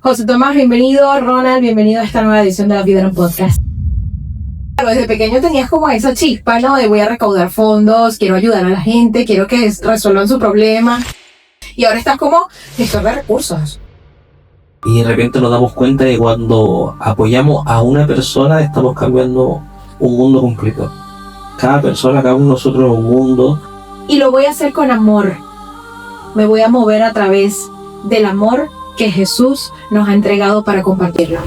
José Tomás, bienvenido. Ronald, bienvenido a esta nueva edición de La Vida en un Podcast. Desde pequeño tenías como esa chispa, ¿no? De voy a recaudar fondos, quiero ayudar a la gente, quiero que resuelvan su problema. Y ahora estás como gestor de recursos. Y de repente nos damos cuenta de que cuando apoyamos a una persona estamos cambiando un mundo completo. Cada persona, cada uno de nosotros es un mundo. Y lo voy a hacer con amor. Me voy a mover a través del amor que Jesús nos ha entregado para compartirlo.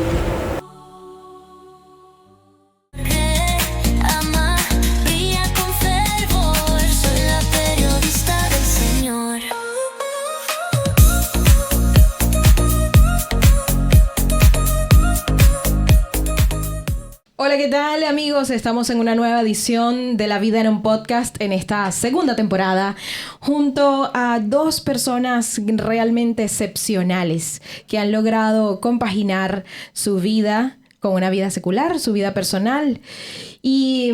Hola, ¿qué tal, amigos? Estamos en una nueva edición de La Vida en un Podcast en esta segunda temporada junto a dos personas realmente excepcionales que han logrado compaginar su vida con una vida secular, su vida personal. Y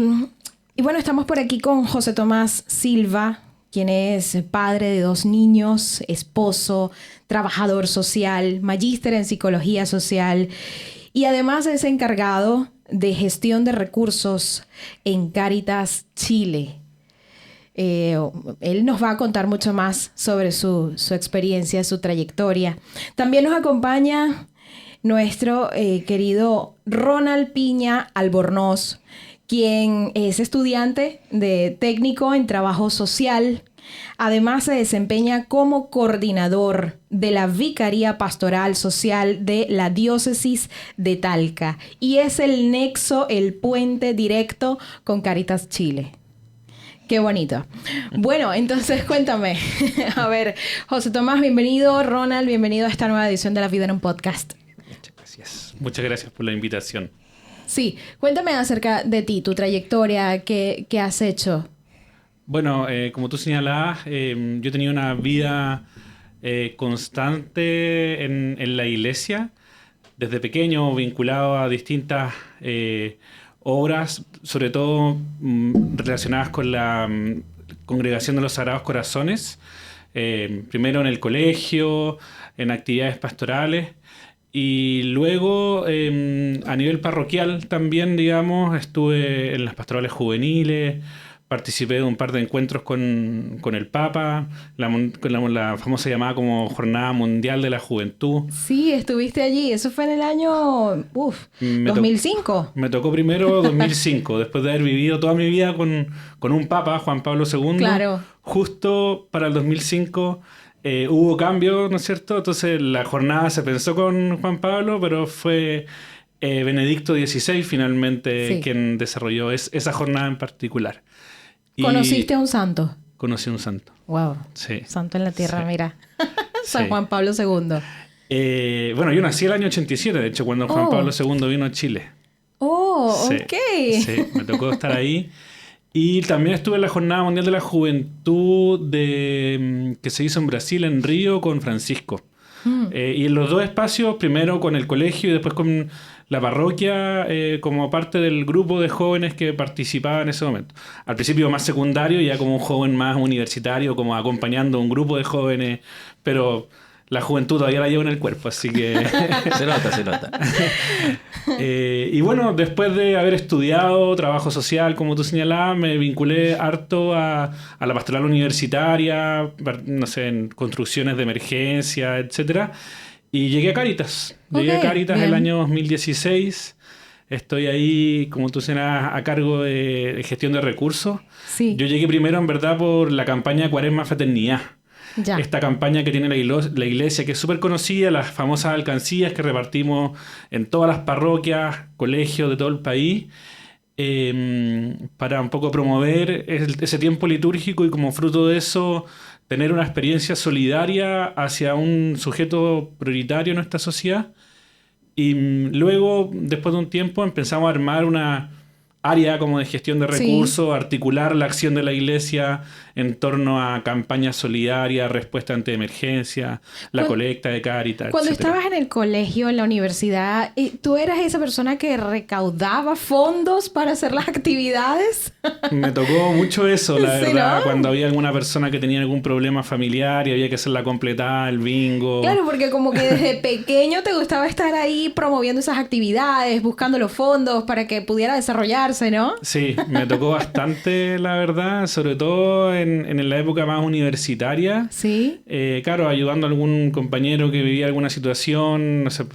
bueno, estamos por aquí con José Tomás Silva, quien es padre de 2 niños, esposo, trabajador social, magíster en psicología social y además es encargado de gestión de recursos en Cáritas Chile. Él nos va a contar mucho más sobre su experiencia, su trayectoria. También nos acompaña nuestro querido Ronald Piña Albornoz, quien es estudiante de técnico en trabajo social. Además, se desempeña como coordinador de la Vicaría Pastoral Social de la Diócesis de Talca y es el nexo, el puente directo con Cáritas Chile. Qué bonito. Bueno, entonces cuéntame. A ver, José Tomás, bienvenido. Ronald, bienvenido a esta nueva edición de La Vida en un Podcast. Muchas gracias. Muchas gracias por la invitación. Sí, cuéntame acerca de ti, tu trayectoria, qué has hecho. Bueno, como tú señalabas, yo he tenido una vida constante en la iglesia, desde pequeño vinculado a distintas obras, sobre todo relacionadas con la Congregación de los Sagrados Corazones, primero en el colegio, en actividades pastorales, y luego a nivel parroquial también, digamos, estuve en las pastorales juveniles. Participé de un par de encuentros con el Papa, con la famosa llamada como Jornada Mundial de la Juventud. Sí, estuviste allí. Eso fue en el año 2005. Me tocó primero 2005, después de haber vivido toda mi vida con un Papa, Juan Pablo II. Claro. Justo para el 2005 hubo cambio, ¿no es cierto? Entonces la jornada se pensó con Juan Pablo, pero fue Benedicto XVI finalmente quien desarrolló esa jornada en particular. ¿Conociste a un santo? Conocí a un santo. Wow. Sí. Santo en la tierra, sí. mira. San Sí. Juan Pablo II. Bueno, yo nací el año 87, de hecho, cuando Juan Pablo II vino a Chile. Oh, Sí. ok. Sí, me tocó estar ahí. Y también estuve en la Jornada Mundial de la Juventud que se hizo en Brasil, en Río, con Francisco. Y en los dos espacios, primero con el colegio y después con la parroquia, como parte del grupo de jóvenes que participaba en ese momento. Al principio más secundario, ya como un joven más universitario, como acompañando a un grupo de jóvenes, pero la juventud todavía la llevo en el cuerpo, así que... Se nota. Y bueno, después de haber estudiado trabajo social, como tú señalabas, me vinculé harto a la pastoral universitaria, no sé, en construcciones de emergencia, etcétera. Y llegué a Cáritas. Llegué a Cáritas el año 2016. Estoy ahí, como tú señalabas, a cargo de gestión de recursos. Sí. Yo llegué primero, en verdad, por la campaña Cuaresma Fraternidad. Ya. Esta campaña que tiene la iglesia, que es súper conocida, las famosas alcancías que repartimos en todas las parroquias, colegios de todo el país, para un poco promover ese tiempo litúrgico y como fruto de eso tener una experiencia solidaria hacia un sujeto prioritario en nuestra sociedad. Y luego, después de un tiempo, empezamos a armar una área como de gestión de recursos, articular la acción de la iglesia en torno a campañas solidarias, respuesta ante emergencia, la colecta de Cáritas, Cuando etcétera. estabas en el colegio, en la universidad, ¿tú eras esa persona que recaudaba fondos para hacer las actividades? Me tocó mucho eso, la Sí, verdad, ¿no? cuando había alguna persona que tenía algún problema familiar y había que hacer la completada, el bingo. Claro, porque como que desde pequeño te gustaba estar ahí promoviendo esas actividades, buscando los fondos para que pudiera desarrollarse, ¿no? Sí, me tocó bastante, la verdad, sobre todo en la época más universitaria. Sí. Claro, ayudando a algún compañero que vivía alguna situación, no sé,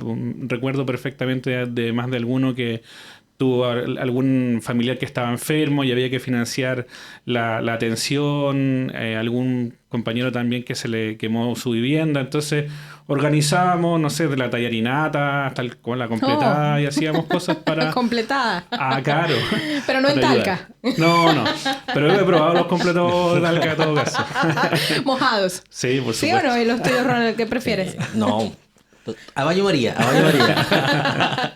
recuerdo perfectamente de más de alguno que tuvo algún familiar que estaba enfermo y había que financiar la atención, algún compañero también que se le quemó su vivienda, entonces organizábamos, no sé, de la tallarinata hasta con la completada y hacíamos cosas para... Completada. Ah, claro. Pero no en Para ayudar. Talca. No, pero he probado los completos de Talca en todo caso. Mojados. Sí, por ¿Sí o supuesto. no? ¿Y los tuyos, Ronald? ¿Qué prefieres? No. A baño María, a baño María.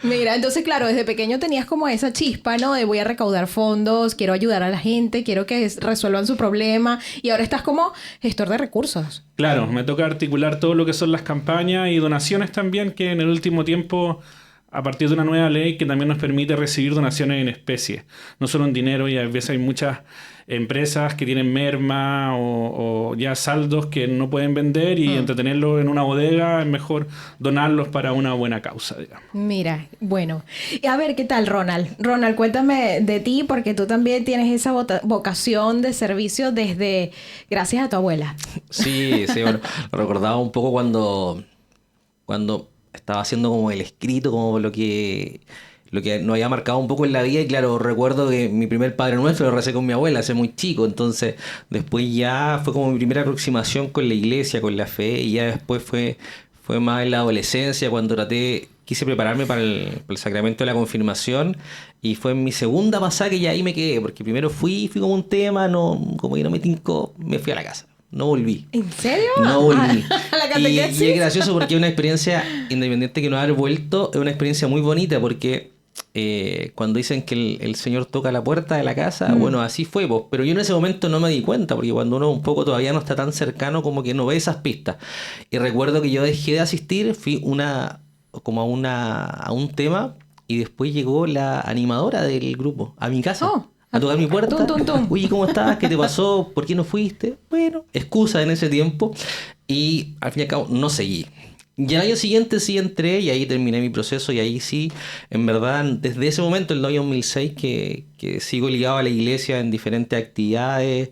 Mira, entonces, claro, desde pequeño tenías como esa chispa, ¿no? De voy a recaudar fondos, quiero ayudar a la gente, quiero que resuelvan su problema. Y ahora estás como gestor de recursos. Claro, me toca articular todo lo que son las campañas y donaciones también, que en el último tiempo, a partir de una nueva ley que también nos permite recibir donaciones en especie, no solo en dinero, y a veces hay muchas empresas que tienen merma o ya saldos que no pueden vender y entretenerlos en una bodega es mejor donarlos para una buena causa, digamos. Mira, bueno. Y a ver, ¿qué tal, Ronald? Ronald, cuéntame de ti, porque tú también tienes esa vocación de servicio desde... Gracias a tu abuela. Sí, bueno, lo recordaba un poco cuando estaba haciendo como el escrito, como lo que nos había marcado un poco en la vida. Y claro, recuerdo que mi primer Padre Nuestro lo recé con mi abuela hace muy chico, entonces después ya fue como mi primera aproximación con la iglesia, con la fe, y ya después fue más en la adolescencia cuando quise prepararme para el sacramento de la confirmación, y fue en mi segunda pasada que ya ahí me quedé, porque primero fui como un tema, como que no me tincó, me fui a la casa. No volví. ¿En serio? No volví. ¿A la Y catequesis? es gracioso porque es una experiencia, independiente que no haber vuelto, es una experiencia muy bonita porque cuando dicen que el Señor toca la puerta de la casa, bueno, así fue, pues, pero yo en ese momento no me di cuenta, porque cuando uno un poco todavía no está tan cercano, como que no ve esas pistas. Y recuerdo que yo dejé de asistir, fui a un tema, y después llegó la animadora del grupo a mi casa. Oh. A tocar mi puerta. Tum, tum, tum. Oye, ¿cómo estás? ¿Qué te pasó? ¿Por qué no fuiste? Bueno, excusa en ese tiempo. Y al fin y al cabo no seguí. Y al año siguiente sí entré y ahí terminé mi proceso, y ahí sí, en verdad, desde ese momento, el año 2006, que sigo ligado a la iglesia en diferentes actividades.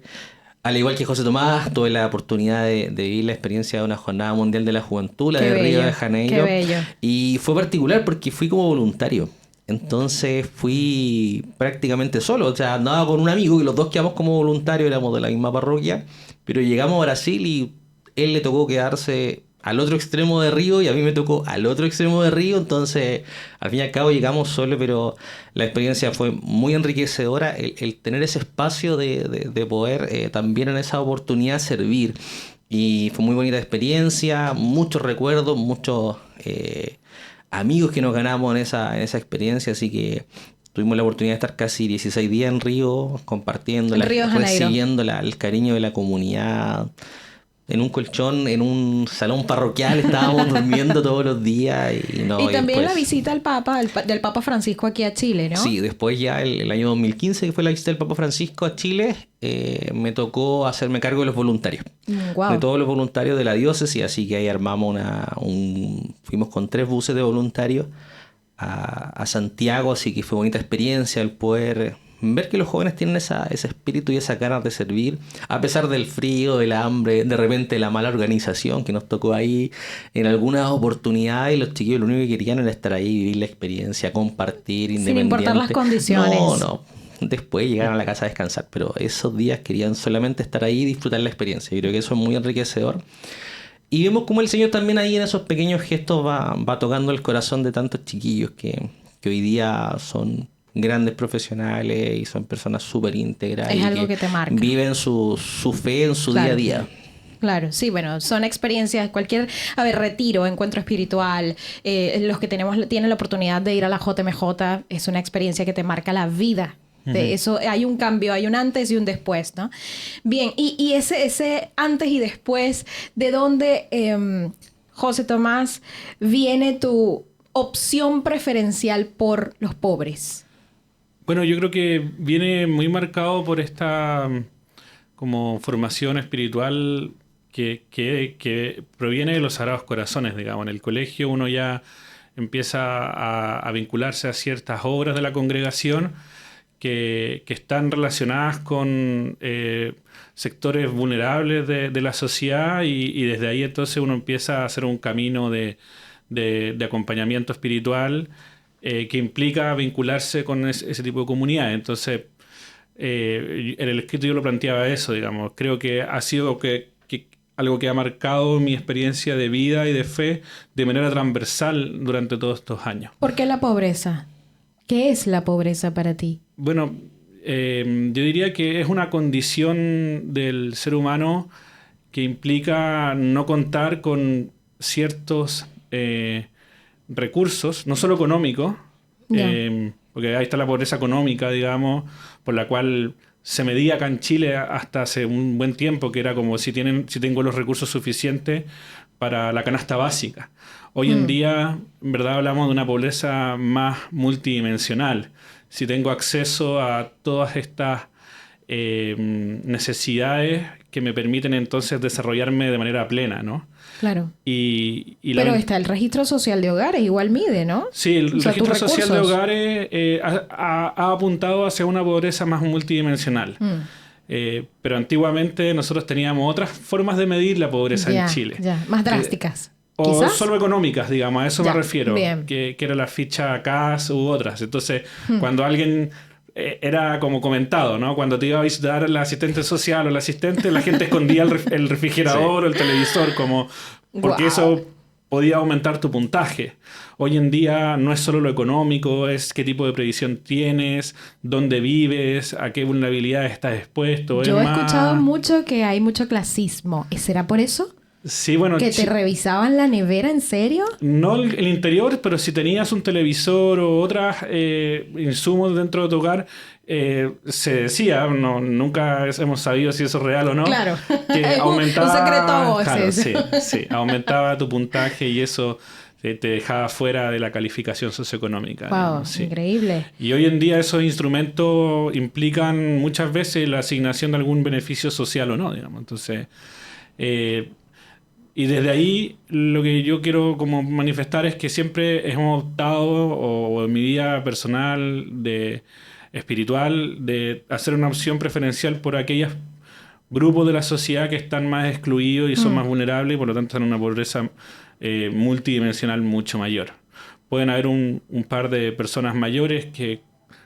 Al igual que José Tomás, tuve la oportunidad de vivir la experiencia de una Jornada Mundial de la Juventud, la Qué de Río bello, de Janeiro. qué bello. Y fue particular porque fui como voluntario. Entonces fui prácticamente solo, o sea, andaba con un amigo y los dos quedamos como voluntarios, éramos de la misma parroquia, pero llegamos a Brasil y él le tocó quedarse al otro extremo de Río y a mí me tocó al otro extremo de Río, entonces al fin y al cabo llegamos solos, pero la experiencia fue muy enriquecedora, el tener ese espacio de poder también en esa oportunidad servir, y fue muy bonita experiencia, muchos recuerdos, muchos... amigos que nos ganamos en esa experiencia, así que tuvimos la oportunidad de estar casi 16 días en Río, compartiendo, En Río de Janeiro. recibiendo el cariño de la comunidad. En un colchón, en un salón parroquial, estábamos durmiendo todos los días. Y también después, la visita al Papa, del Papa Francisco aquí a Chile, ¿no? Sí, después ya el año 2015, que fue la visita del Papa Francisco a Chile, me tocó hacerme cargo de los voluntarios. Wow. De todos los voluntarios de la diócesis, así que ahí armamos fuimos con 3 buses de voluntarios a Santiago, así que fue bonita experiencia el poder ver que los jóvenes tienen ese espíritu y esa ganas de servir, a pesar del frío, del hambre, de repente la mala organización que nos tocó ahí en algunas oportunidades, y los chiquillos lo único que querían era estar ahí, vivir la experiencia, compartir, Sin independiente. importar las condiciones. No. Después llegaron a la casa a descansar, pero esos días querían solamente estar ahí y disfrutar la experiencia. Yo creo que eso es muy enriquecedor. Y vemos cómo el Señor también ahí en esos pequeños gestos va tocando el corazón de tantos chiquillos que hoy día son grandes profesionales y son personas súper íntegras. Es y algo que te marca. Viven su fe en su Claro. día a día. Claro, sí, bueno, son experiencias, retiro, encuentro espiritual, los que tienen la oportunidad de ir a la JMJ, es una experiencia que te marca la vida. De eso hay un cambio, hay un antes y un después, ¿no? Bien, y ese antes y después, ¿de dónde, José Tomás, viene tu opción preferencial por los pobres? Bueno, yo creo que viene muy marcado por esta como formación espiritual que proviene de los Sagrados Corazones, digamos. En el colegio uno ya empieza a vincularse a ciertas obras de la congregación que están relacionadas con sectores vulnerables de la sociedad y desde ahí entonces uno empieza a hacer un camino de acompañamiento espiritual que implica vincularse con ese tipo de comunidades. Entonces, en el escrito yo lo planteaba eso, digamos. Creo que ha sido algo que ha marcado mi experiencia de vida y de fe de manera transversal durante todos estos años. ¿Por qué la pobreza? ¿Qué es la pobreza para ti? Bueno, yo diría que es una condición del ser humano que implica no contar con ciertos recursos, no solo económicos, porque ahí está la pobreza económica, digamos, por la cual se medía acá en Chile hasta hace un buen tiempo, que era como si tengo los recursos suficientes para la canasta básica. Hoy en día, en verdad, hablamos de una pobreza más multidimensional. Si tengo acceso a todas estas necesidades que me permiten entonces desarrollarme de manera plena, ¿no? Claro. Pero está el registro social de hogares, igual mide, ¿no? Sí, el registro social de hogares ha apuntado hacia una pobreza más multidimensional. Pero antiguamente nosotros teníamos otras formas de medir la pobreza en Chile. Más drásticas. O ¿Quizás? solo económicas, digamos, a eso me refiero. Bien. Que era la ficha CAS u otras. Entonces, cuando alguien... era como comentado, ¿no? Cuando te iba a visitar el asistente social o el asistente, la gente escondía el refrigerador o el televisor, porque eso podía aumentar tu puntaje. Hoy en día no es solo lo económico, es qué tipo de previsión tienes, dónde vives, a qué vulnerabilidades estás expuesto. Yo he escuchado mucho que hay mucho clasismo. ¿Será por eso? Sí, bueno, ¿Que te revisaban la nevera, en serio? No el interior, pero si tenías un televisor o otros insumos dentro de tu hogar, se decía, nunca hemos sabido si eso es real o no, claro. que aumentaba, un secreto a voces. Claro, sí, aumentaba tu puntaje y eso te dejaba fuera de la calificación socioeconómica. Wow, digamos, sí. Increíble. Y hoy en día esos instrumentos implican muchas veces la asignación de algún beneficio social o no, digamos. Entonces... y desde ahí lo que yo quiero como manifestar es que siempre hemos optado, o en mi vida personal, espiritual, de hacer una opción preferencial por aquellos grupos de la sociedad que están más excluidos y son más vulnerables y por lo tanto están en una pobreza multidimensional mucho mayor. Pueden haber un par de personas mayores que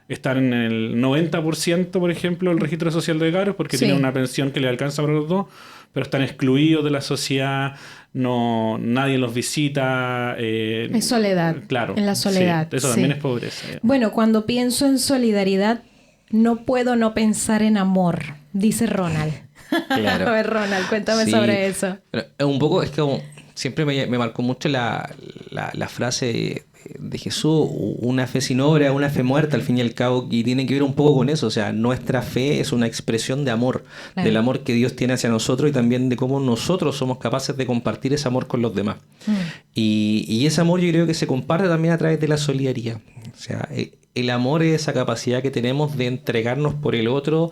están en el 90%, por ejemplo, del registro social de hogares porque tienen una pensión que les alcanza para los dos, pero están excluidos de la sociedad, nadie los visita. Es soledad. Claro. En la soledad. Sí, eso también es pobreza. Digamos. Bueno, cuando pienso en solidaridad, no puedo no pensar en amor, dice Ronald. Claro. A ver, Ronald, cuéntame sobre eso. Pero un poco, es como, siempre me marcó mucho la frase de Jesús, una fe sin obra, una fe muerta, al fin y al cabo, y tiene que ver un poco con eso. O sea, nuestra fe es una expresión de amor, claro, del amor que Dios tiene hacia nosotros y también de cómo nosotros somos capaces de compartir ese amor con los demás. Y ese amor yo creo que se comparte también a través de la solidaridad. O sea, el amor es esa capacidad que tenemos de entregarnos por el otro,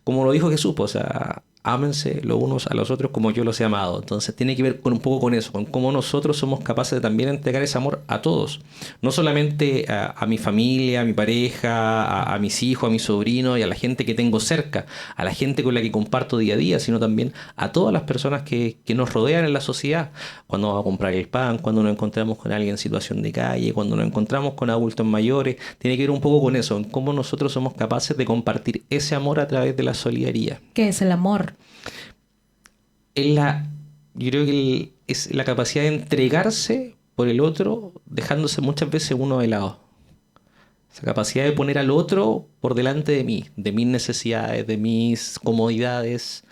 como lo dijo Jesús, o sea, ámense los unos a los otros como yo los he amado. Entonces tiene que ver un poco con eso, con cómo nosotros somos capaces de también entregar ese amor a todos. No solamente a mi familia, a mi pareja, a mis hijos, a mis sobrinos y a la gente que tengo cerca, a la gente con la que comparto día a día, sino también a todas las personas que nos rodean en la sociedad. Cuando vamos a comprar el pan, cuando nos encontramos con alguien en situación de calle, cuando nos encontramos con adultos mayores, tiene que ver un poco con eso, en cómo nosotros somos capaces de compartir ese amor a través de la solidaridad. ¿Qué es el amor? Yo creo que es la capacidad de entregarse por el otro, dejándose muchas veces uno de lado. Esa capacidad de poner al otro por delante de mí, de mis necesidades, de mis comodidades,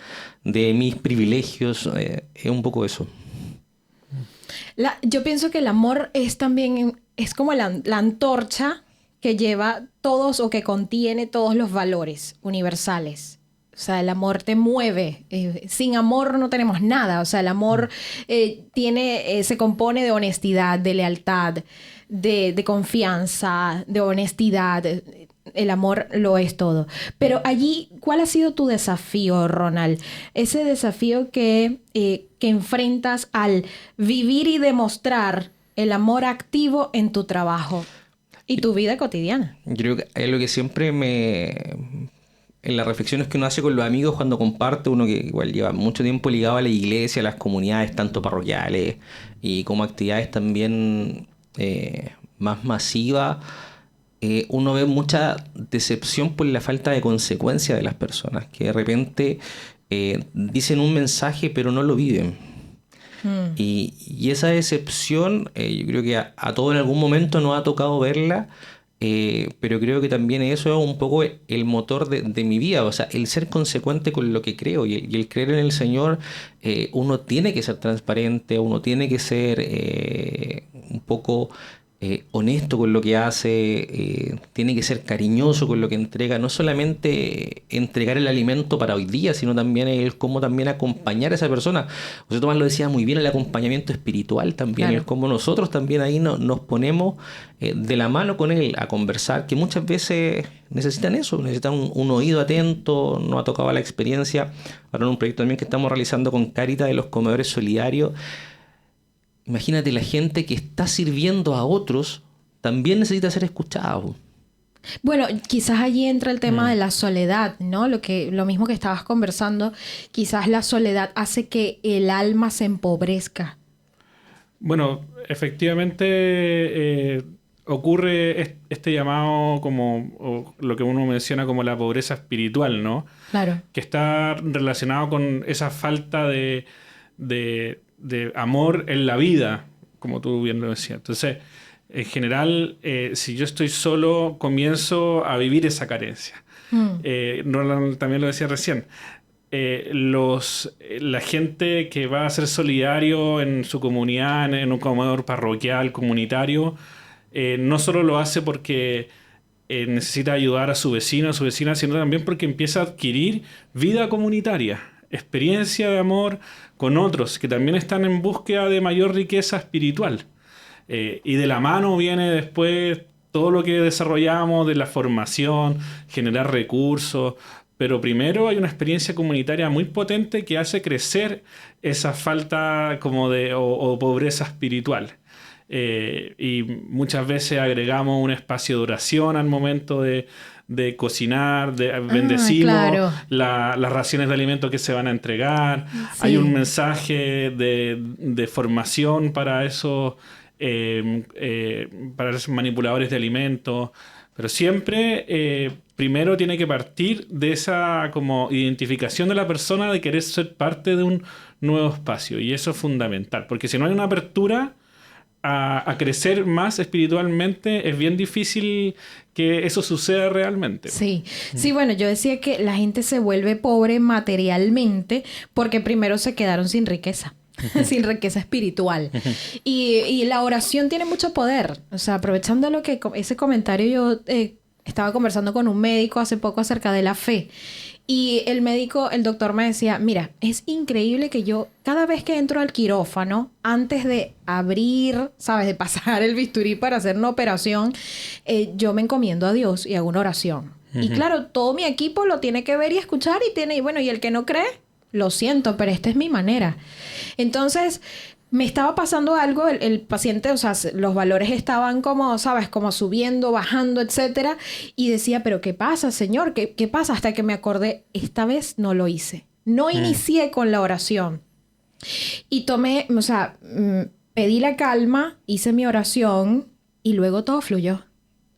de mis privilegios. Es un poco eso. Yo pienso que el amor es también, es como la antorcha que lleva todos o que contiene todos los valores universales. O sea, el amor te mueve. Sin amor no tenemos nada. O sea, el amor se compone de honestidad, de lealtad, de confianza, de honestidad. El amor lo es todo. Pero allí, ¿cuál ha sido tu desafío, Ronald? Ese desafío que enfrentas al vivir y demostrar el amor activo en tu trabajo y tu vida cotidiana. Yo creo que es lo que siempre en las reflexiones que uno hace con los amigos cuando comparte, uno que igual lleva mucho tiempo ligado a la iglesia, a las comunidades, tanto parroquiales y como actividades también más masivas, uno ve mucha decepción por la falta de consecuencia de las personas, que de repente dicen un mensaje pero no lo viven. Y esa decepción, yo creo que a todos en algún momento nos ha tocado verla. Pero creo que también eso es un poco el motor de mi vida, o sea, el ser consecuente con lo que creo y el creer en el Señor. Uno tiene que ser transparente, uno tiene que ser un poco honesto con lo que hace, tiene que ser cariñoso con lo que entrega, no solamente entregar el alimento para hoy día, sino también el cómo también acompañar a esa persona. José Tomás lo decía muy bien, el acompañamiento espiritual también, claro. El cómo nosotros también ahí nos ponemos de la mano con él a conversar, que muchas veces necesitan eso, necesitan un oído atento. Nos ha tocado la experiencia ahora en un proyecto también que estamos realizando con Cáritas de los comedores solidarios. Imagínate, la gente que está sirviendo a otros también necesita ser escuchado. Bueno, quizás allí entra el tema de la soledad, ¿no? Lo mismo que estabas conversando, quizás la soledad hace que el alma se empobrezca. Bueno, efectivamente ocurre este llamado o lo que uno menciona como la pobreza espiritual, ¿no? Claro. Que está relacionado con esa falta de amor en la vida, como tú bien lo decías. Entonces, en general, si yo estoy solo, comienzo a vivir esa carencia. Roland también lo decía recién. La gente que va a ser solidario en su comunidad, en un comedor parroquial, comunitario, no solo lo hace porque necesita ayudar a su vecino, a su vecina, sino también porque empieza a adquirir vida comunitaria, experiencia de amor con otros que también están en búsqueda de mayor riqueza espiritual. Y de la mano viene después todo lo que desarrollamos de la formación, generar recursos, pero primero hay una experiencia comunitaria muy potente que hace crecer esa falta o pobreza espiritual. Y muchas veces agregamos un espacio de oración al momento de cocinar, bendecimos claro. Las raciones de alimentos que se van a entregar. Sí. Hay un mensaje de formación para esos manipuladores de alimentos. Pero siempre primero tiene que partir de esa como identificación de la persona de querer ser parte de un nuevo espacio. Y eso es fundamental, porque si no hay una apertura a crecer más espiritualmente, es bien difícil que eso suceda realmente. Sí, sí, bueno, yo decía que la gente se vuelve pobre materialmente porque primero se quedaron sin riqueza. Sin riqueza espiritual. Y la oración tiene mucho poder. O sea, aprovechando ese comentario, yo estaba conversando con un médico hace poco acerca de la fe. Y el doctor me decía, mira, es increíble que yo cada vez que entro al quirófano, antes de abrir, ¿sabes? De pasar el bisturí para hacer una operación, yo me encomiendo a Dios y hago una oración. Y claro, todo mi equipo lo tiene que ver y escuchar y el que no cree, lo siento, pero esta es mi manera. Entonces, me estaba pasando algo, el paciente, o sea, los valores estaban como, ¿sabes? Como subiendo, bajando, etcétera. Y decía, ¿pero qué pasa, señor? ¿Qué pasa? Hasta que me acordé, esta vez no lo hice. No inicié con la oración. Y pedí la calma, hice mi oración y luego todo fluyó.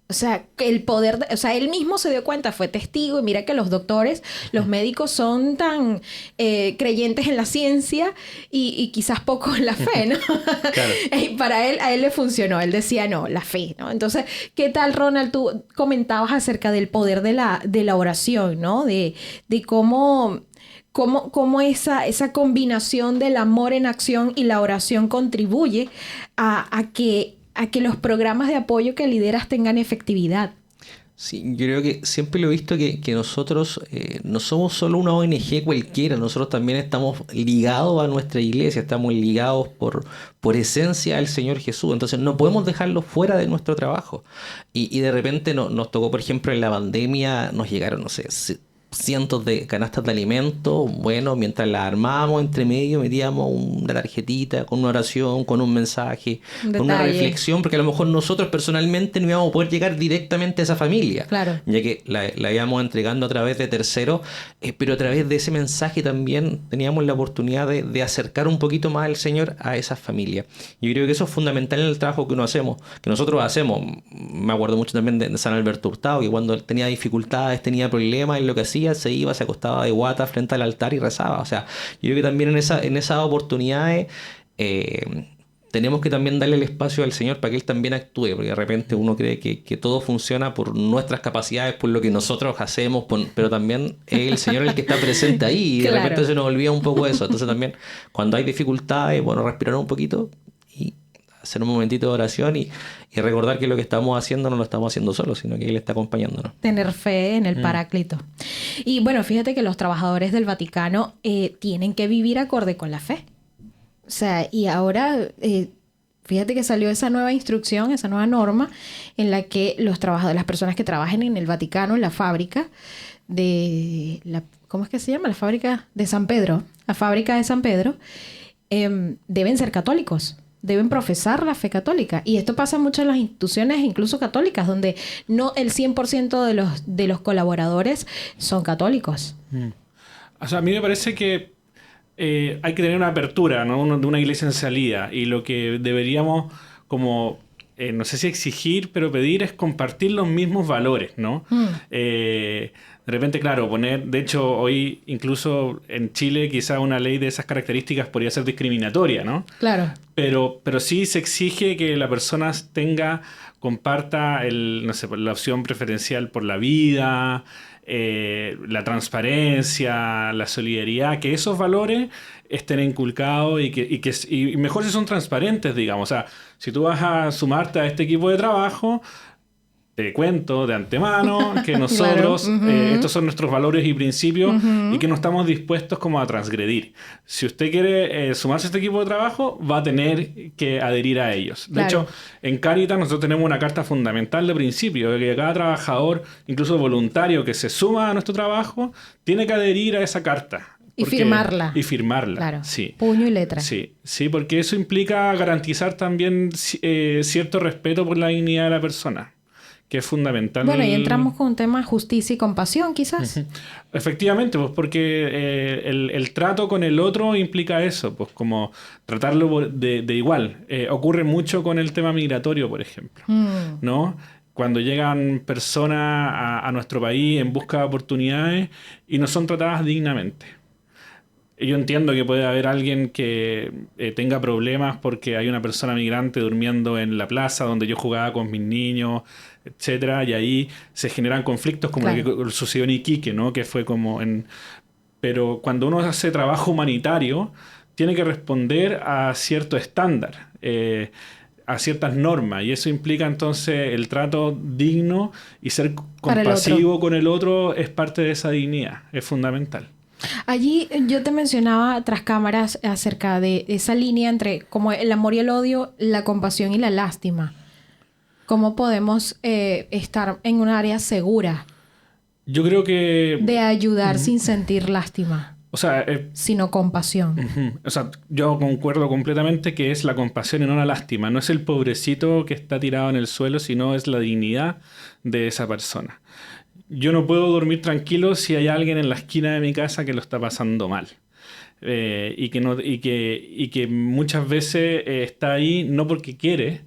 O sea, el poder, él mismo se dio cuenta, fue testigo, y mira que los doctores, los médicos son tan creyentes en la ciencia y quizás poco en la fe, ¿no? Claro. Y a él le funcionó, él decía, no, la fe, ¿no? Entonces, ¿qué tal, Ronald? Tú comentabas acerca del poder de la oración, ¿no? De cómo esa combinación del amor en acción y la oración contribuye a que a que los programas de apoyo que lideras tengan efectividad. Sí, yo creo que siempre lo he visto que nosotros no somos solo una ONG cualquiera, nosotros también estamos ligados a nuestra iglesia, estamos ligados por esencia al Señor Jesús, entonces no podemos dejarlo fuera de nuestro trabajo. Y de repente nos tocó, por ejemplo, en la pandemia, nos llegaron, no sé, cientos de canastas de alimentos. Bueno, mientras las armábamos, entre medio metíamos una tarjetita con una oración, con un mensaje, con una reflexión, porque a lo mejor nosotros personalmente no íbamos a poder llegar directamente a esa familia, claro, ya que la íbamos entregando a través de terceros, pero a través de ese mensaje también teníamos la oportunidad de acercar un poquito más al Señor a esas familias. Yo creo que eso es fundamental en el trabajo que nosotros hacemos. Me acuerdo mucho también de San Alberto Hurtado, que cuando tenía dificultades, tenía problemas en lo que hacía, se iba, se acostaba de guata frente al altar y rezaba. O sea, yo creo que también en esas oportunidades tenemos que también darle el espacio al Señor para que Él también actúe, porque de repente uno cree que todo funciona por nuestras capacidades, por lo que nosotros hacemos, pero también es el Señor el que está presente ahí, y de claro, repente se nos olvida un poco eso. Entonces también cuando hay dificultades, bueno, respirar un poquito y hacer un momentito de oración y recordar que lo que estamos haciendo no lo estamos haciendo solos, sino que Él está acompañándonos. Tener fe en el Paráclito. Y bueno, fíjate que los trabajadores del Vaticano tienen que vivir acorde con la fe. O sea, y ahora fíjate que salió esa nueva instrucción, esa nueva norma en la que los trabajadores, las personas que trabajen en el Vaticano, en la fábrica ¿cómo es que se llama? La fábrica de San Pedro. La fábrica de San Pedro deben ser católicos. Deben profesar la fe católica. Y esto pasa mucho en las instituciones, incluso católicas, donde no el 100% de los colaboradores son católicos. O sea, a mí me parece que hay que tener una apertura, ¿no? De una iglesia en salida. Y lo que deberíamos, como, no sé si exigir, pero pedir es compartir los mismos valores, ¿no? De repente, claro, de hecho, hoy incluso en Chile quizá una ley de esas características podría ser discriminatoria, ¿no? Claro. Pero sí se exige que la persona comparta la opción preferencial por la vida, la transparencia, la solidaridad, que esos valores estén inculcados y mejor si son transparentes, digamos. O sea, si tú vas a sumarte a este equipo de trabajo, te cuento de antemano que nosotros, claro, estos son nuestros valores y principios y que no estamos dispuestos como a transgredir. Si usted quiere sumarse a este equipo de trabajo, va a tener que adherir a ellos. De hecho, en Cáritas nosotros tenemos una carta fundamental de principio, de que cada trabajador, incluso voluntario que se suma a nuestro trabajo, tiene que adherir a esa carta. Y firmarla. Y firmarla, claro. Sí. Puño y letra. Sí, porque eso implica garantizar también cierto respeto por la dignidad de la persona, que es fundamental. Bueno, y entramos con un tema de justicia y compasión, quizás. Efectivamente, pues porque el trato con el otro implica eso, pues como tratarlo de igual. Ocurre mucho con el tema migratorio, por ejemplo, ¿no? Cuando llegan personas a nuestro país en busca de oportunidades y no son tratadas dignamente. Yo entiendo que puede haber alguien que tenga problemas porque hay una persona migrante durmiendo en la plaza donde yo jugaba con mis niños, etcétera, y ahí se generan conflictos como lo que sucedió en Iquique, ¿no? Que fue pero cuando uno hace trabajo humanitario, tiene que responder a cierto estándar, a ciertas normas, y eso implica entonces el trato digno, y ser compasivo con el otro es parte de esa dignidad, es fundamental. Allí yo te mencionaba tras cámaras acerca de esa línea entre como el amor y el odio, la compasión y la lástima. ¿Cómo podemos estar en un área segura? Yo creo que... de ayudar sin sentir lástima. O sea... sino compasión. O sea, yo concuerdo completamente que es la compasión y no la lástima. No es el pobrecito que está tirado en el suelo, sino es la dignidad de esa persona. Yo no puedo dormir tranquilo si hay alguien en la esquina de mi casa que lo está pasando mal. Y que muchas veces está ahí no porque quiere,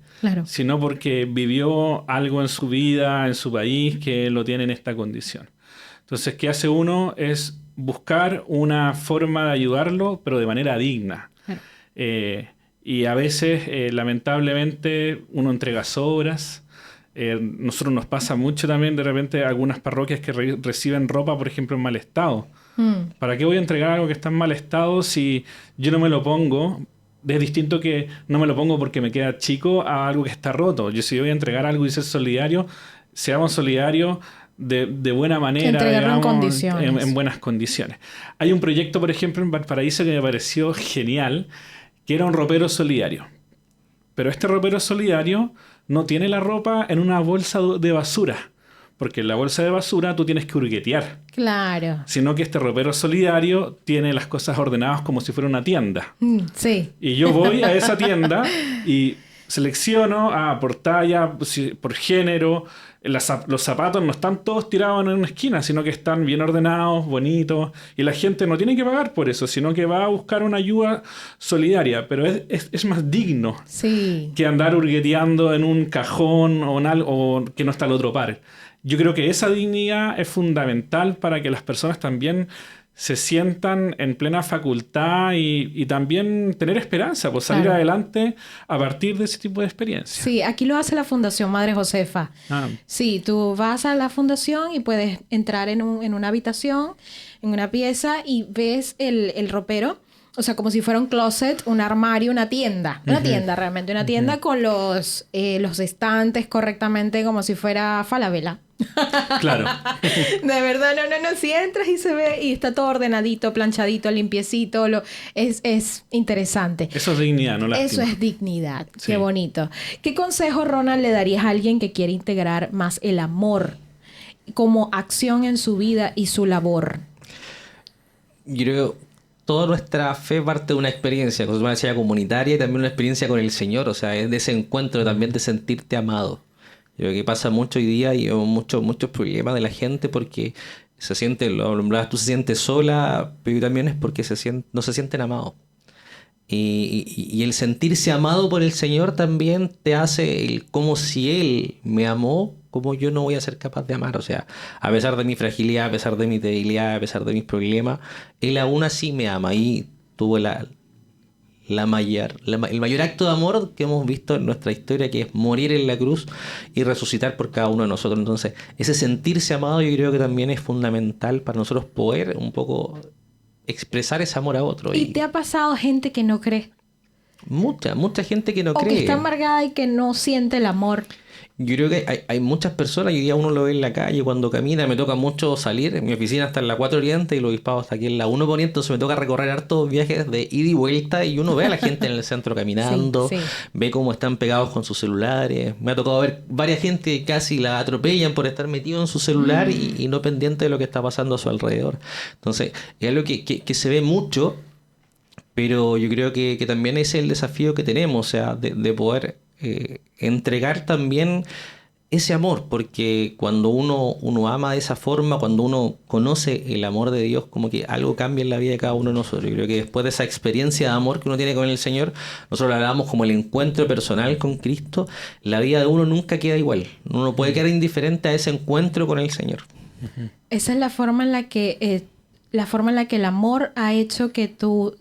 sino porque vivió algo en su vida, en su país, que lo tiene en esta condición. Entonces, ¿qué hace uno? Es buscar una forma de ayudarlo, pero de manera digna. Y a veces, lamentablemente, uno entrega sobras. Nosotros nos pasa mucho también de repente algunas parroquias que reciben ropa, por ejemplo, en mal estado. ¿Para qué voy a entregar algo que está en mal estado si yo no me lo pongo? es distinto que no me lo pongo porque me queda chico a algo que está roto. Yo si voy a entregar algo y ser solidario, seamos solidarios de buena manera, Entregarlo en digamos, condiciones. en buenas condiciones. Hay un proyecto, por ejemplo, en Valparaíso que me pareció genial, que era un ropero solidario. Pero este ropero solidario no tiene la ropa en una bolsa de basura, porque en la bolsa de basura tú tienes que hurguetear, Claro. sino que este ropero solidario tiene las cosas ordenadas como si fuera una tienda. Sí. Y yo voy a esa tienda y selecciono por talla, por género. Los zapatos no están todos tirados en una esquina, sino que están bien ordenados, bonitos. Y la gente no tiene que pagar por eso, sino que va a buscar una ayuda solidaria. Pero es más digno Sí. que andar hurgueteando en un cajón o en algo que no está al otro par. Yo creo que esa dignidad es fundamental para que las personas también se sientan en plena facultad y también tener esperanza por salir Claro. adelante a partir de ese tipo de experiencias. Sí, aquí lo hace la Fundación Madre Josefa. Ah, Sí, tú vas a la fundación y puedes entrar en una habitación, en una pieza y ves el ropero. O sea, como si fuera un closet, un armario, una tienda. Una tienda realmente, una tienda con los estantes correctamente como si fuera Falabella. claro. De verdad, no. Si entras y se ve y está todo ordenadito, planchadito, limpiecito, es interesante. Eso es dignidad, no lástima. Eso es dignidad. Sí. Qué bonito. ¿Qué consejo, Ronald, le darías a alguien que quiere integrar más el amor como acción en su vida y su labor? Yo creo que toda nuestra fe parte de una experiencia, como una decía, comunitaria y también una experiencia con el Señor. O sea, es de ese encuentro también de sentirte amado. Yo creo que pasa mucho hoy día y vemos muchos problemas de la gente porque se siente, lo hablabas tú, se siente sola, pero también es porque no se sienten amados. Y el sentirse amado por el Señor también te hace como si Él me amó, como yo no voy a ser capaz de amar. O sea, a pesar de mi fragilidad, a pesar de mi debilidad, a pesar de mis problemas, Él aún así me ama. Y tuvo el mayor acto de amor que hemos visto en nuestra historia, que es morir en la cruz y resucitar por cada uno de nosotros. Entonces, ese sentirse amado yo creo que también es fundamental para nosotros poder un poco expresar ese amor a otro. ¿Y te ha pasado gente que no cree? Mucha gente que no O cree. que está amargada y que no siente el amor. Yo creo que hay muchas personas, y hoy día uno lo ve en la calle cuando camina, me toca mucho salir, en mi oficina está en la 4 Oriente y el obispado está aquí en la 1 Poniente, entonces me toca recorrer hartos viajes de ida y vuelta y uno ve a la gente en el centro caminando, Sí. ve cómo están pegados con sus celulares, me ha tocado ver varias gente que casi la atropellan por estar metido en su celular y no pendiente de lo que está pasando a su alrededor. Entonces, es algo que se ve mucho, pero yo creo que también es el desafío que tenemos, o sea, de poder entregar también ese amor, porque cuando uno ama de esa forma, cuando uno conoce el amor de Dios, como que algo cambia en la vida de cada uno de nosotros. Yo creo que después de esa experiencia de amor que uno tiene con el Señor, nosotros lo hablamos como el encuentro personal con Cristo, la vida de uno nunca queda igual. Uno no puede quedar indiferente a ese encuentro con el Señor. Esa es la forma en la que el amor ha hecho que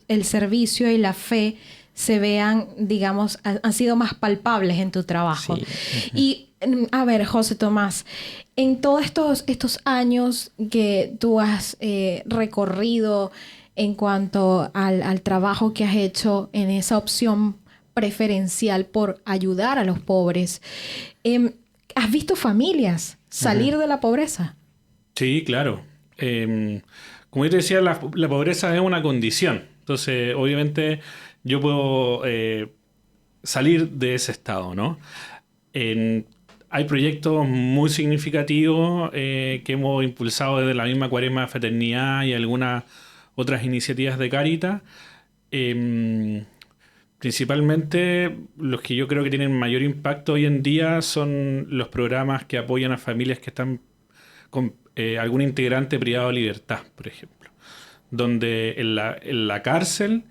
el servicio y la fe se vean, digamos, han sido más palpables en tu trabajo. Sí. Y, a ver, José Tomás, en todos estos años que tú has recorrido en cuanto al trabajo que has hecho en esa opción preferencial por ayudar a los pobres, ¿has visto familias salir de la pobreza? Sí, claro. Como yo te decía, la pobreza es una condición. Entonces, obviamente, yo puedo salir de ese estado, ¿no? Hay proyectos muy significativos que hemos impulsado desde la misma Cuaresma de Fraternidad y algunas otras iniciativas de Cáritas. Principalmente los que yo creo que tienen mayor impacto hoy en día son los programas que apoyan a familias que están con algún integrante privado de libertad, por ejemplo, donde en la cárcel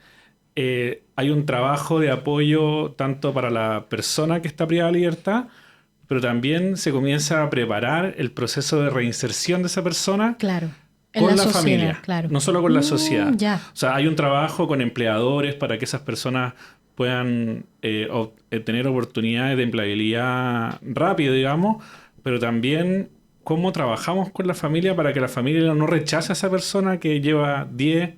hay un trabajo de apoyo tanto para la persona que está privada de libertad, pero también se comienza a preparar el proceso de reinserción de esa persona. Claro. Con la sociedad, familia, claro. no solo con la sociedad. Ya. O sea, hay un trabajo con empleadores para que esas personas puedan tener oportunidades de empleabilidad rápido, digamos, pero también cómo trabajamos con la familia para que la familia no rechace a esa persona que lleva 10,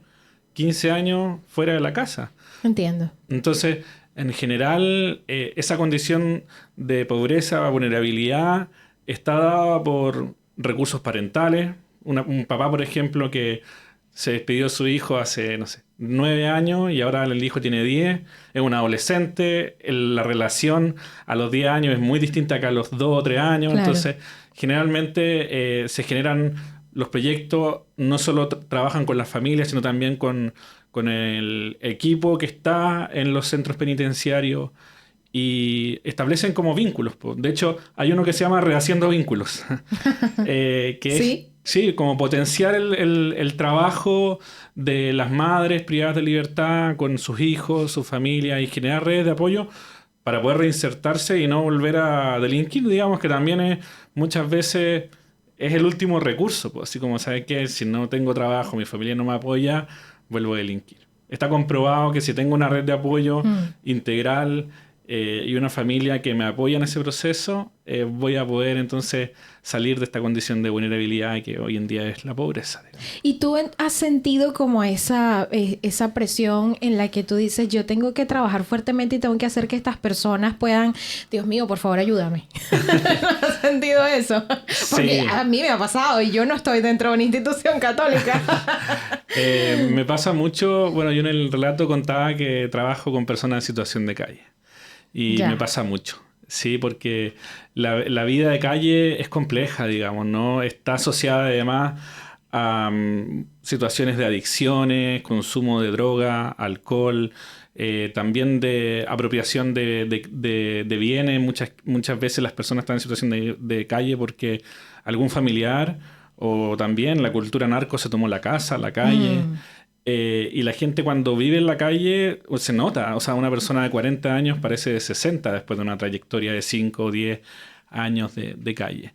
15 años fuera de la casa. Entiendo. Entonces, en general, esa condición de pobreza, vulnerabilidad, está dada por recursos parentales. Un papá, por ejemplo, que se despidió de su hijo hace, no sé, 9 años y ahora el hijo tiene 10, es un adolescente, la relación a los 10 años es muy distinta que a los 2 o 3 años, Claro. entonces generalmente se generan los proyectos, no solo trabajan con las familias, sino también con el equipo que está en los centros penitenciarios y establecen como vínculos, po. De hecho, hay uno que se llama Rehaciendo Vínculos, que Sí. es, sí, como potenciar el trabajo de las madres privadas de libertad con sus hijos, su familia y generar redes de apoyo para poder reinsertarse y no volver a delinquir, digamos que también muchas veces es el último recurso, pues, así como, ¿sabes qué? Si no tengo trabajo, mi familia no me apoya, vuelvo a delinquir. Está comprobado que si tengo una red de apoyo integral y una familia que me apoya en ese proceso, voy a poder entonces salir de esta condición de vulnerabilidad que hoy en día es la pobreza, digamos. ¿Y tú has sentido como esa presión en la que tú dices, yo tengo que trabajar fuertemente y tengo que hacer que estas personas puedan, Dios mío, por favor, ayúdame? ¿No has sentido eso? Porque Sí. a mí me ha pasado y yo no estoy dentro de una institución católica. Me pasa mucho, bueno, yo en el relato contaba que trabajo con personas en situación de calle y Ya. me pasa mucho, sí, porque la vida de calle es compleja, digamos, ¿no? Está asociada además a situaciones de adicciones, consumo de droga, alcohol, también de apropiación de bienes. Muchas veces las personas están en situación de calle porque algún familiar o también la cultura narco se tomó la casa, la calle. Y la gente cuando vive en la calle se nota. O sea, una persona de 40 años parece de 60 después de una trayectoria de 5 o 10 años de calle.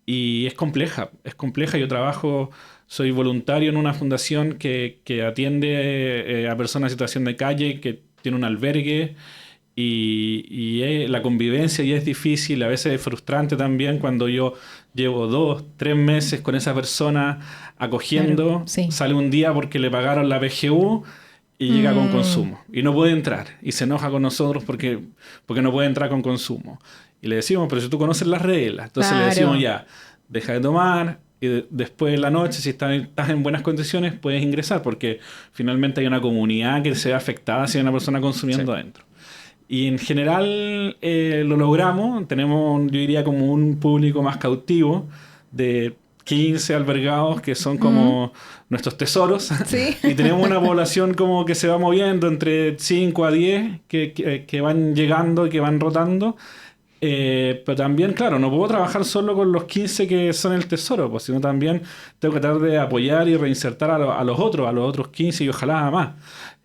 Y es compleja, es compleja. Yo soy voluntario en una fundación que atiende a personas en situación de calle, que tiene un albergue la convivencia ya es difícil, a veces es frustrante también cuando yo llevo 2, 3 meses con esa persona acogiendo, Claro, sí. sale un día porque le pagaron la PGU y llega con consumo y no puede entrar y se enoja con nosotros porque no puede entrar con consumo. Y le decimos, pero si tú conoces las reglas, entonces le Claro. decimos ya, deja de tomar y después de la noche, si estás en buenas condiciones, puedes ingresar porque finalmente hay una comunidad que se ve afectada si hay una persona consumiendo adentro. Y en general lo logramos, tenemos, yo diría, como un público más cautivo de 15 albergados que son como nuestros tesoros. Sí. Y tenemos una población como que se va moviendo entre 5 a 10 que van llegando y que van rotando. Pero también, claro, no puedo trabajar solo con los 15 que son el tesoro, pues, sino también tengo que tratar de apoyar y reinsertar a los otros 15 y ojalá a más.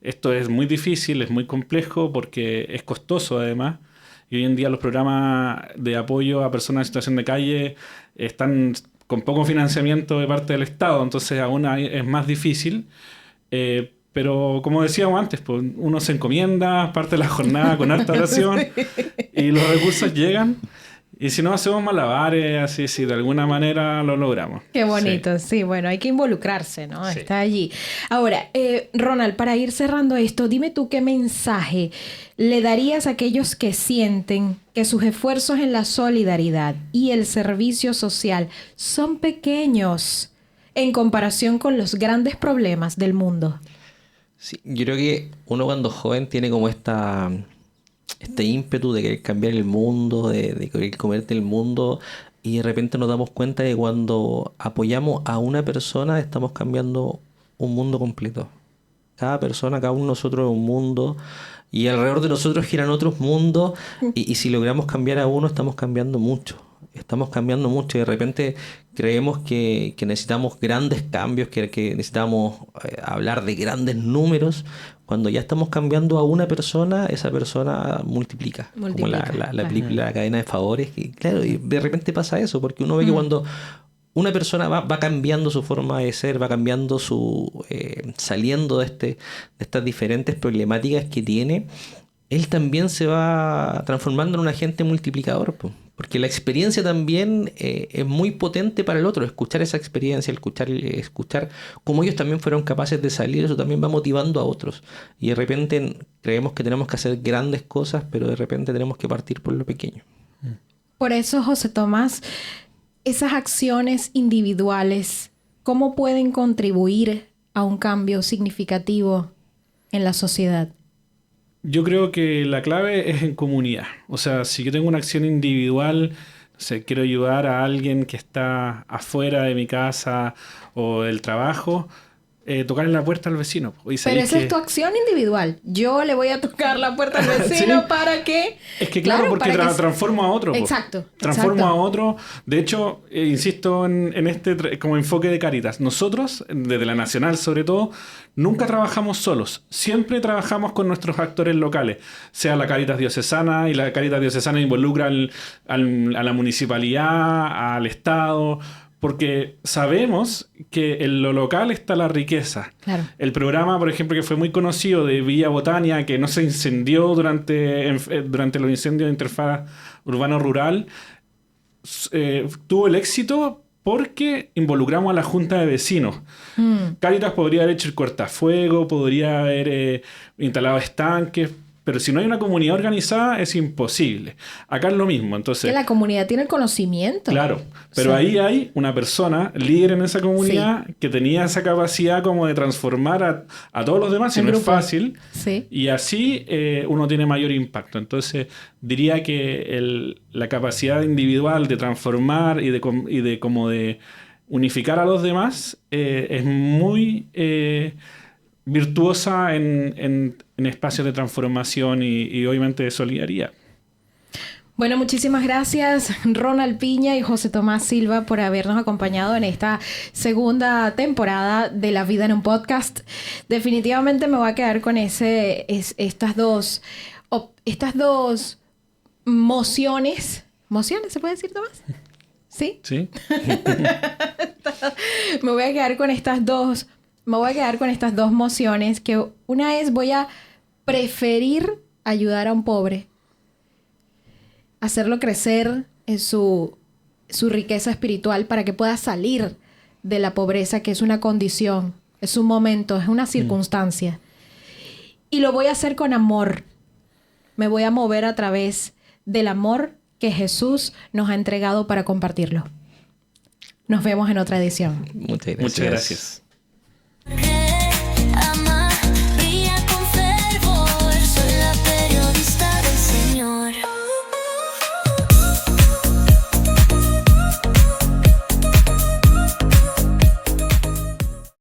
Esto es muy difícil, es muy complejo porque es costoso además. Y hoy en día los programas de apoyo a personas en situación de calle están con poco financiamiento de parte del Estado, entonces aún es más difícil. Pero como decíamos antes, pues, uno se encomienda, parte de la jornada con harta oración y los recursos llegan. Y si no hacemos malabares, así, si de alguna manera lo logramos. Qué bonito, sí, bueno, hay que involucrarse, ¿no? Sí. Está allí. Ahora, Ronald, para ir cerrando esto, dime tú qué mensaje le darías a aquellos que sienten que sus esfuerzos en la solidaridad y el servicio social son pequeños en comparación con los grandes problemas del mundo. Sí, yo creo que uno cuando joven tiene como este ímpetu de querer cambiar el mundo, de querer comerte el mundo, y de repente nos damos cuenta de que cuando apoyamos a una persona estamos cambiando un mundo completo. Cada persona, cada uno de nosotros es un mundo y alrededor de nosotros giran otros mundos y si logramos cambiar a uno estamos cambiando mucho. Estamos cambiando mucho y de repente creemos que necesitamos grandes cambios, que necesitamos hablar de grandes números. Cuando ya estamos cambiando a una persona, esa persona multiplica. Como la película La cadena de favores. Y claro, y de repente pasa eso, porque uno ve que cuando una persona va cambiando su forma de ser, va cambiando saliendo de estas diferentes problemáticas que tiene, él también se va transformando en un agente multiplicador, po. Porque la experiencia también es muy potente para el otro. Escuchar esa experiencia, escuchar cómo ellos también fueron capaces de salir, eso también va motivando a otros. Y de repente creemos que tenemos que hacer grandes cosas, pero de repente tenemos que partir por lo pequeño. Por eso, José Tomás, esas acciones individuales, ¿cómo pueden contribuir a un cambio significativo en la sociedad? Yo creo que la clave es en comunidad. O sea, si yo tengo una acción individual, no sé, quiero ayudar a alguien que está afuera de mi casa o del trabajo, tocarle la puerta al vecino. Pero esa es tu acción individual. Yo le voy a tocar la puerta al vecino ¿Sí? para que... Es que claro, porque transformo a otro. Exacto. Transformo a otro. De hecho, insisto en este como enfoque de Cáritas. Nosotros, desde la Nacional sobre todo, nunca trabajamos solos. Siempre trabajamos con nuestros actores locales. Sea la Cáritas diocesana, y la Cáritas diocesana involucra a la municipalidad, al Estado... Porque sabemos que en lo local está la riqueza. Claro. El programa, por ejemplo, que fue muy conocido de Villa Botania, que no se incendió durante los incendios de interfaz urbano-rural, tuvo el éxito porque involucramos a la Junta de Vecinos. Cáritas podría haber hecho el cortafuego, podría haber instalado estanques, pero si no hay una comunidad organizada es imposible. Acá es lo mismo, entonces... Que la comunidad tiene el conocimiento. Claro, pero Sí. ahí hay una persona líder en esa comunidad que tenía esa capacidad como de transformar a todos los demás, y El no es grupo. fácil. Sí. Y así uno tiene mayor impacto. Entonces diría que la capacidad individual de transformar y de como de unificar a los demás es muy... virtuosa en espacios de transformación y obviamente de solidaridad. Bueno, muchísimas gracias Ronald Piña y José Tomás Silva por habernos acompañado en esta segunda temporada de La Vida en un Podcast. Definitivamente me voy a quedar con estas dos mociones. ¿Mociones se puede decir, Tomás? ¿Sí? ¿Sí? Me voy a quedar con estas dos mociones, que una es: voy a preferir ayudar a un pobre, hacerlo crecer en su riqueza espiritual para que pueda salir de la pobreza, que es una condición, es un momento, es una circunstancia. Y lo voy a hacer con amor. Me voy a mover a través del amor que Jesús nos ha entregado para compartirlo. Nos vemos en otra edición. Muchas gracias. Muchas gracias.